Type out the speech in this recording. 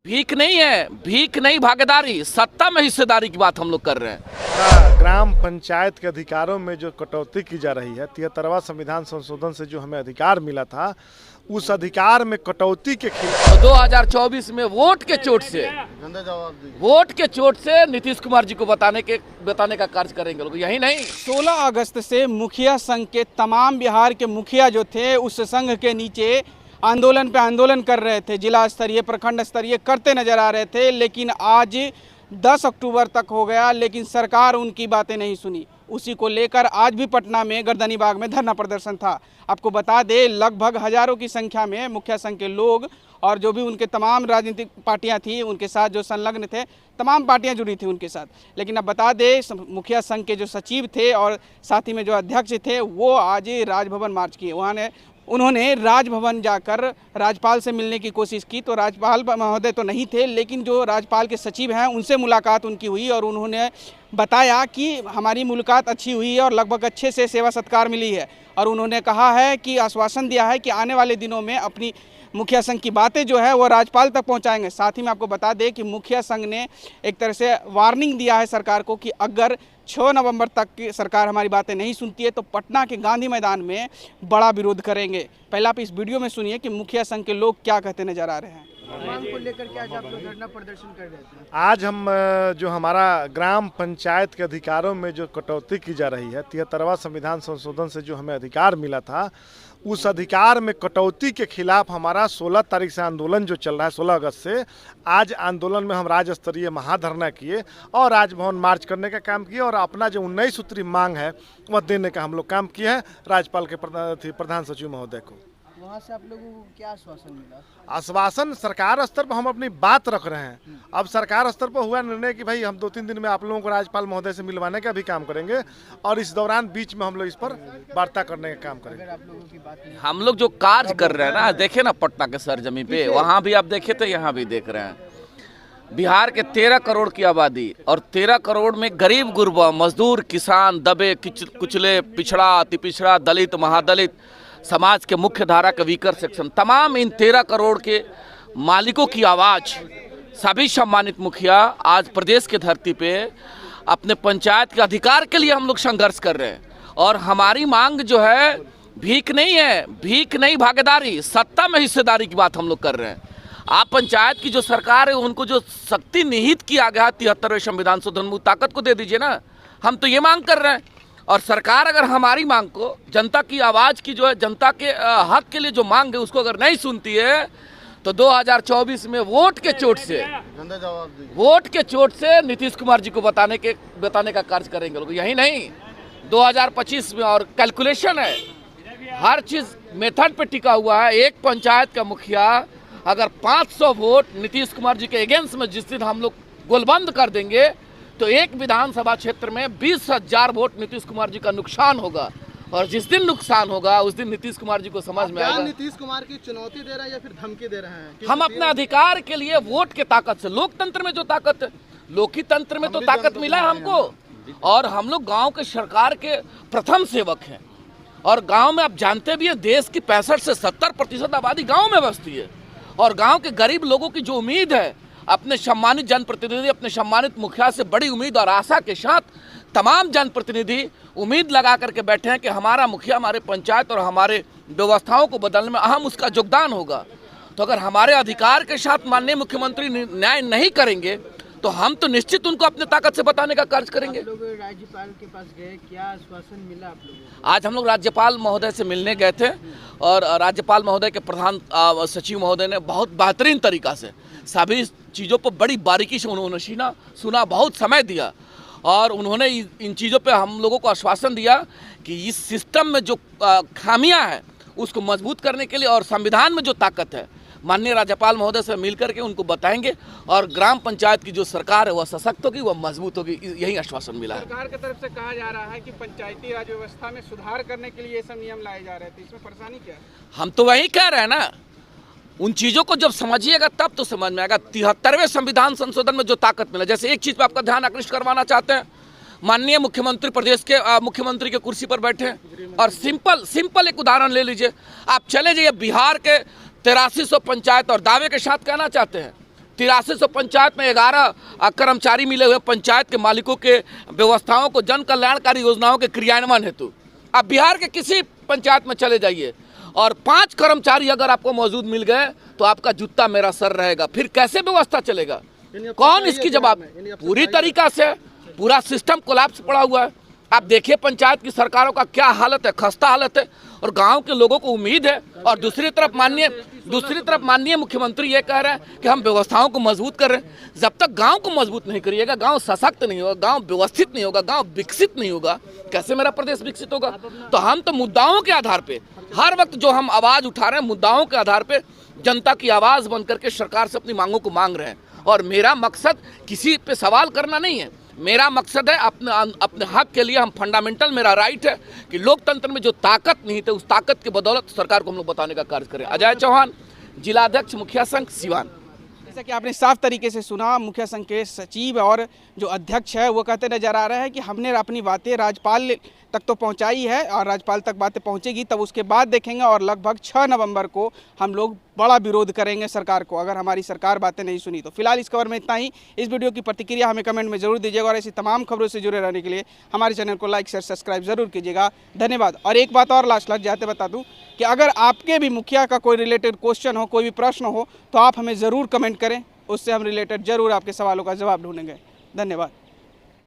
भीख नहीं है, भीख नहीं, भागीदारी, सत्ता में हिस्सेदारी की बात हम लोग कर रहे हैं। ग्राम पंचायत के अधिकारों में जो कटौती की जा रही है, 73वां संविधान संशोधन से जो हमें अधिकार मिला था, उस अधिकार में कटौती के खिलाफ तो 2024 में वोट के चोट से नीतीश कुमार जी को बताने का कार्य करेंगे लोग। यही नहीं, 16 अगस्त से मुखिया संघ के तमाम बिहार के मुखिया जो थे उस संघ के नीचे आंदोलन पे आंदोलन कर रहे थे, जिला स्तरीय प्रखंड स्तरीय करते नजर आ रहे थे। लेकिन आज 10 अक्टूबर तक हो गया, लेकिन सरकार उनकी बातें नहीं सुनी। उसी को लेकर आज भी पटना में गर्दनी बाग में धरना प्रदर्शन था। आपको बता दें, लगभग हजारों की संख्या में मुखिया संघ के लोग और जो भी उनके तमाम राजनीतिक पार्टियां थी उनके साथ जो संलग्न थे, तमाम पार्टियां जुड़ी थी उनके साथ। लेकिन अब बता दें, मुखिया संघ के जो सचिव थे और साथ ही में जो अध्यक्ष थे वो आज राजभवन मार्च किए। उन्होंने राजभवन जाकर राज्यपाल से मिलने की कोशिश की, तो राज्यपाल महोदय तो नहीं थे, लेकिन जो राज्यपाल के सचिव हैं उनसे मुलाकात उनकी हुई और उन्होंने बताया कि हमारी मुलाकात अच्छी हुई है और लगभग अच्छे से सेवा सत्कार मिली है। और उन्होंने कहा है कि आश्वासन दिया है कि आने वाले दिनों में अपनी मुखिया संघ की बातें जो है वो राज्यपाल तक पहुंचाएंगे। साथ ही में आपको बता दें कि मुखिया संघ ने एक तरह से वार्निंग दिया है सरकार को कि अगर 6 नवंबर तक की सरकार हमारी बातें नहीं सुनती है तो पटना के गांधी मैदान में बड़ा विरोध करेंगे। पहले आप इस वीडियो में सुनिए कि मुखिया संघ के लोग क्या कहते नजर आ रहे हैं। मांग को लेकर के आज आप लोग धरना प्रदर्शन कर रहे थे। आज हम जो हमारा ग्राम पंचायत के अधिकारों में जो कटौती की जा रही है, 73वां संविधान संशोधन से जो हमें अधिकार मिला था, उस अधिकार में कटौती के खिलाफ हमारा 16 तारीख से आंदोलन जो चल रहा है, 16 अगस्त से, आज आंदोलन में हम राज्य स्तरीय महाधरना किए और राजभवन मार्च करने का काम किए और अपना जो 19 सूत्री मांग है वह देने का हम लोग काम किए हैं राज्यपाल के प्रधान सचिव महोदय को। वहाँ से आप लोगों को क्या आश्वासन मिला? आश्वासन सरकार स्तर पर हम अपनी बात रख रहे हैं। अब सरकार स्तर पर हुआ निर्णय कि भाई हम 2-3 दिन में आप लोगों को राज्यपाल महोदय से मिलवाने का भी काम करेंगे और इस दौरान बीच में हम लोग इस पर वार्ता करने का काम करेंगे। अगर आप लोगों की बात नहीं, हम लोग जो कार्य कर रहे हैं ना, देखे ना पटना के सरजमी पे, वहाँ भी आप देखे थे, यहाँ भी देख रहे हैं। बिहार के 13 करोड़ की आबादी और 13 करोड़ में गरीब गुरबा, मजदूर, किसान, दबे कुचले, पिछड़ा, अति पिछड़ा, दलित, महादलित, समाज के मुख्य धारा के वीकर सेक्शन, तमाम इन 13 करोड़ के मालिकों की आवाज़ सभी सम्मानित मुखिया आज प्रदेश के धरती पे अपने पंचायत के अधिकार के लिए हम लोग संघर्ष कर रहे हैं। और हमारी मांग जो है भीख नहीं है, भीख नहीं, भागीदारी, सत्ता में हिस्सेदारी की बात हम लोग कर रहे हैं। आप पंचायत की जो सरकार है उनको जो शक्ति निहित किया गया 73वें संविधान संशोधन, ताकत को दे दीजिए ना। हम तो ये मांग कर रहे हैं और सरकार अगर हमारी मांग को, जनता की आवाज़ की जो है, जनता के हक के लिए जो मांग है उसको अगर नहीं सुनती है तो 2024 में वोट के चोट से नीतीश कुमार जी को बताने का कार्य करेंगे लोग। यही नहीं, 2025 में और कैलकुलेशन है, हर चीज़ मेथड पे टिका हुआ है। एक पंचायत का मुखिया अगर 500 वोट नीतीश कुमार जी के अगेंस्ट में जिस दिन हम लोग गोलबंद कर देंगे तो एक विधानसभा क्षेत्र में 20,000 वोट नीतीश कुमार जी का नुकसान होगा। और जिस दिन नुकसान होगा उस दिन नीतीश कुमार जी को समझ में आएगा। नीतीश कुमार की चुनौती दे रहे हैं या फिर धमकी दे रहे हैं? हम अपने अधिकार के लिए वोट के ताकत से, लोकतंत्र में जो ताकत है, लोकतंत्र में तो ताकत मिला है हमको। और हम लोग गाँव के सरकार के प्रथम सेवक हैं और गाँव में आप जानते भी हैं, देश की 65 से 70% आबादी गाँव में बसती है और गाँव के गरीब लोगों की जो उम्मीद है अपने सम्मानित जनप्रतिनिधि, अपने सम्मानित मुखिया से बड़ी उम्मीद और आशा के साथ तमाम जनप्रतिनिधि उम्मीद लगा करके बैठे हैं कि हमारा मुखिया हमारे पंचायत और हमारे व्यवस्थाओं को बदलने में अहम उसका योगदान होगा। तो अगर हमारे अधिकार के साथ माननीय मुख्यमंत्री न्याय नहीं करेंगे तो हम तो निश्चित उनको अपने ताकत से बताने का कार्य करेंगे। आप लोग राज्यपाल के पास गए, क्या आश्वासन मिला आप लोगों को? आज हम लोग राज्यपाल महोदय से मिलने गए थे और राज्यपाल महोदय के प्रधान सचिव महोदय ने बहुत बेहतरीन तरीका से सभी चीज़ों पर बड़ी बारीकी से उन्होंने सुना, बहुत समय दिया और उन्होंने इन चीज़ों पे हम लोगों को आश्वासन दिया कि इस सिस्टम में जो खामियां हैं उसको मजबूत करने के लिए और संविधान में जो ताकत है माननीय राज्यपाल महोदय से मिलकर के उनको बताएंगे और ग्राम पंचायत की जो सरकार है वह सशक्त होगी, वह मजबूत होगी। यही आश्वासन मिला है। सरकार की तरफ से कहा जा रहा है कि पंचायती राज व्यवस्था में सुधार करने के लिए ये सब नियम लाए जा रहे थे, इसमें परेशानी क्या है? हम तो वही कह रहे हैं ना, उन चीज़ों को जब समझिएगा तब तो समझ में आएगा। 73वें संविधान संशोधन में जो ताकत मिला, जैसे एक चीज़ पर आपका ध्यान आकृष्ट करवाना चाहते हैं, माननीय मुख्यमंत्री प्रदेश के मुख्यमंत्री के कुर्सी पर बैठे हैं और सिंपल एक उदाहरण ले लीजिए। आप चले जाइए बिहार के 8300 पंचायत और दावे के साथ कहना चाहते हैं 8300 पंचायत में 11 कर्मचारी मिले हुए पंचायत के मालिकों के व्यवस्थाओं को जन कल्याणकारी योजनाओं के क्रियान्वयन हेतु। आप बिहार के किसी पंचायत में चले जाइए और 5 कर्मचारी अगर आपको मौजूद मिल गए तो आपका जूता मेरा सर रहेगा। फिर कैसे व्यवस्था चलेगा? कौन इसकी जवाब? पूरी तरीका से पूरा सिस्टम कोलैप्स पड़ा हुआ है। आप देखिए पंचायत की सरकारों का क्या हालत है, खस्ता हालत है, और गांव के लोगों को उम्मीद है। और दूसरी तरफ माननीय मुख्यमंत्री ये कह रहे हैं कि हम व्यवस्थाओं को मजबूत कर रहे हैं। जब तक गांव को मजबूत नहीं करिएगा, गांव सशक्त नहीं होगा, गांव व्यवस्थित नहीं होगा, गांव विकसित नहीं होगा, कैसे मेरा प्रदेश विकसित होगा? तो हम तो मुद्दाओं के आधार पे हर वक्त जो हम आवाज़ उठा रहे हैं, मुद्दाओं के आधार पे जनता की आवाज़ बन करके सरकार से अपनी मांगों को मांग रहे हैं। और मेरा मकसद किसी पे सवाल करना नहीं है, मेरा मकसद है अपने हक के लिए हम फंडामेंटल, मेरा राइट है कि लोकतंत्र में जो ताकत नहीं थे उस ताकत की बदौलत सरकार को हम लोग बताने का कार्य करें। अजय चौहान, जिलाध्यक्ष मुखिया संघ सिवान। जैसा कि आपने साफ तरीके से सुना, मुखिया संघ के सचिव और जो अध्यक्ष है वो कहते नजर आ रहे हैं कि हमने अपनी बातें राज्यपाल तक तो पहुंचाई है और राज्यपाल तक बातें पहुंचेगी तब उसके बाद देखेंगे, और लगभग 6 नवंबर को हम लोग बड़ा विरोध करेंगे सरकार को अगर हमारी सरकार बातें नहीं सुनी तो। फिलहाल इस खबर में इतना ही। इस वीडियो की प्रतिक्रिया हमें कमेंट में जरूर दीजिएगा और ऐसी तमाम खबरों से जुड़े रहने के लिए हमारे चैनल को लाइक शेयर सब्सक्राइब जरूर कीजिएगा। धन्यवाद। और एक बात और लास्ट जाते बता दूँ कि अगर आपके भी मुखिया का कोई रिलेटेड क्वेश्चन हो, कोई भी प्रश्न हो, तो आप हमें ज़रूर कमेंट करें, उससे हम रिलेटेड जरूर आपके सवालों का जवाब ढूंढेंगे। धन्यवाद।